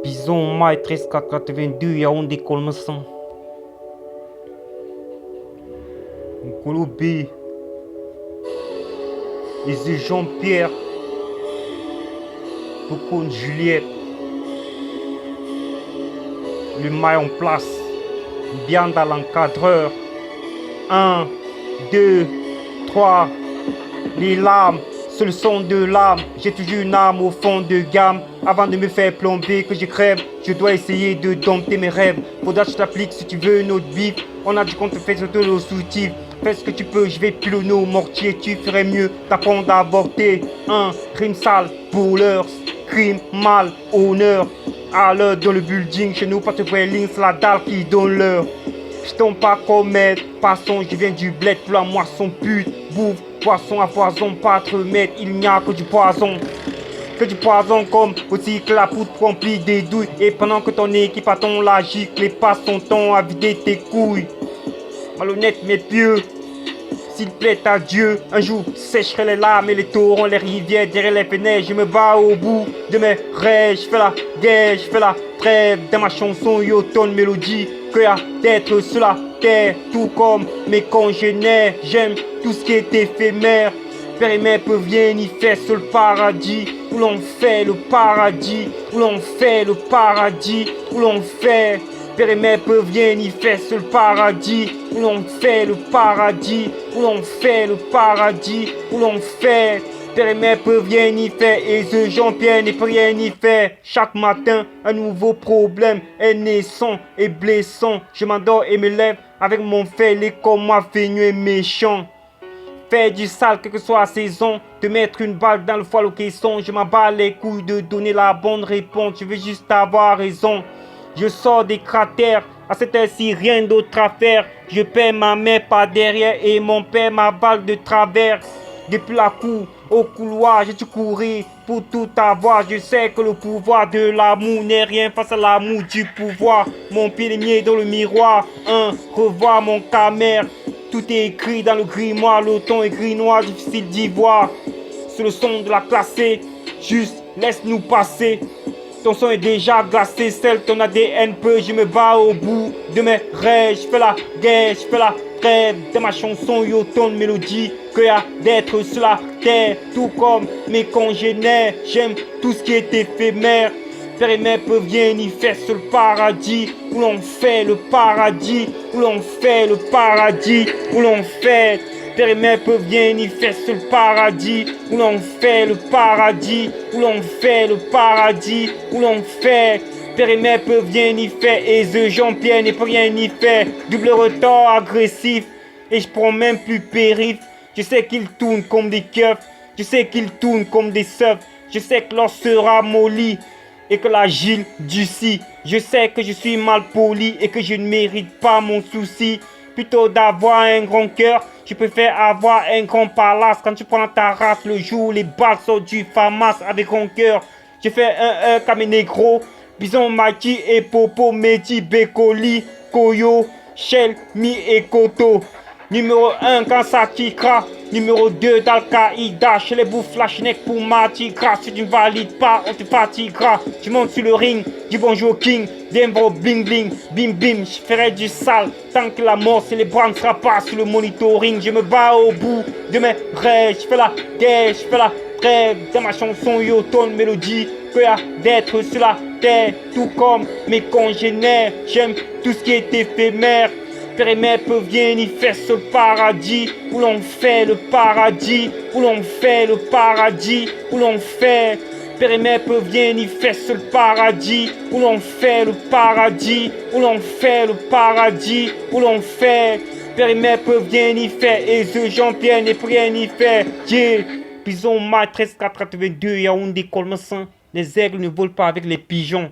Bison Mai 13482 Yaoundé Kolmasan. Nkolo B. Les Jean-Pierre. Pocone Juliette. Le maille en place. Bien dans l'encadreur. 1, 2, 3. Les larmes. Ce sont de l'âme, j'ai toujours une âme au fond de gamme. Avant de me faire plomber que je crève, je dois essayer de dompter mes rêves. Faudra que je t'applique si tu veux notre bif. On a dit qu'on te fait sauter le soutif. Fais ce que tu peux, je vais pilonner au mortier. Tu ferais mieux d'apprendre à avorter. Un crime sale pour l'heure, crime, mal, honneur. À l'heure dans le building, chez nous, pas de vraie ligne, c'est la dalle qui donne l'heure. Je tombe pas comme maître, passons, je viens du bled pour la moisson pute. Bouffe, poisson à poison, pas te maître, il n'y a que du poison. Que du poison comme aussi que la poudre remplie des douilles. Et pendant que ton équipe attend la gicle et passe son temps à vider tes couilles. Malhonnête mais pieux, s'il plaît à Dieu, un jour sécherai les larmes et les torrents, les rivières, derrière les fenêtres. Je me bats au bout de mes rêves, je fais la guerre, je fais la trêve. Dans ma chanson, yo tonne mélodie, que y a d'être sur la terre, tout comme mes congénères. J'aime tout ce qui est éphémère. Père et mère peuvent rien y faire sur le paradis, où l'on fait le paradis, où l'on fait le paradis, où l'on fait. Père et mère peuvent rien y faire sur le paradis, où l'on fait le paradis, où l'on fait le paradis, où l'on fait. Père et mère peuvent rien y faire, et ce Jean-Pierre ne peut rien y faire. Chaque matin, un nouveau problème est naissant et blessant. Je m'endors et me lève avec mon fêlé comme moi feigneux et méchant. Faire du sale, quelle que soit la saison, te mettre une balle dans le foie, le caisson. Je m'en bats les couilles de donner la bonne réponse, je veux juste avoir raison. Je sors des cratères, à cette heure-ci rien d'autre à faire. Je perds ma mère par derrière et mon père ma balle de travers. Depuis la cour au couloir, j'ai dû courir pour tout avoir. Je sais que le pouvoir de l'amour n'est rien face à l'amour du pouvoir. Mon pied est mieux dans le miroir, revoir mon camère. Tout est écrit dans le grimoire, le ton est gris noir, difficile d'y voir. C'est le son de la classée, juste laisse-nous passer. Ton son est déjà glacé, celle ton ADN peut, je me bats au bout de mes rêves. Je fais la guerre, je fais la trêve. Dans ma chanson, yo ton mélodie, que y a d'être sur la terre. Tout comme mes congénères, j'aime tout ce qui est éphémère. Père et mère peuvent rien y faire sur le paradis, où l'on fait le paradis, où l'on fait le paradis, où l'on fait. Père et mère peuvent rien y faire sur le paradis, où l'on fait le paradis, où l'on fait le paradis, où l'on fait. Père et mère peuvent rien y faire, et ce Jean-Pierre ne peut rien y faire. Double retard agressif, et je prends même plus périph'. Je sais qu'il tourne comme des keufs, je sais qu'il tourne comme des seufs, je sais que l'or sera molli et que la Gilles Ducy. Je sais que je suis mal poli et que je ne mérite pas mon souci. Plutôt d'avoir un grand cœur, je préfère avoir un grand palace. Quand tu prends ta race le jour, les balles sortent du FAMAS avec grand cœur. Je fais un comme un négro, Bison Maki et Popo, Meti, Bekoli, Koyo, Shell, Mi et Koto. Numéro 1 quand ça ticra. Numéro 2 d'Al-Qaïda. Chez les bouffes flashneck pour Matigra. Si tu ne valides pas, on te fatiguera. Tu montes sur le ring, dis bonjour au king. Viens voir bling bling, bim bim. Je ferai du sale tant que la mort célébrante ne sera pas sur le monitoring. Je me bats au bout de mes rêves. Je fais la guerre, je fais la trêve. Dans ma chanson, yo tonne mélodie. Que y a d'être sur la terre. Tout comme mes congénères. J'aime tout ce qui est éphémère. Père et mère peuvent rien y faire sur le paradis, où l'on fait le paradis, où l'on fait le paradis, où l'on fait. Père et mère peuvent rien y faire sur le paradis, où l'on fait le paradis, où l'on fait le paradis, où l'on fait. Père et mère peuvent rien y faire, et ce Jean-Pierre n'est plus rien y faire. Yeah. Bison Mai 13482 Yaoundé Kolmasan. Les aigles ne volent pas avec les pigeons.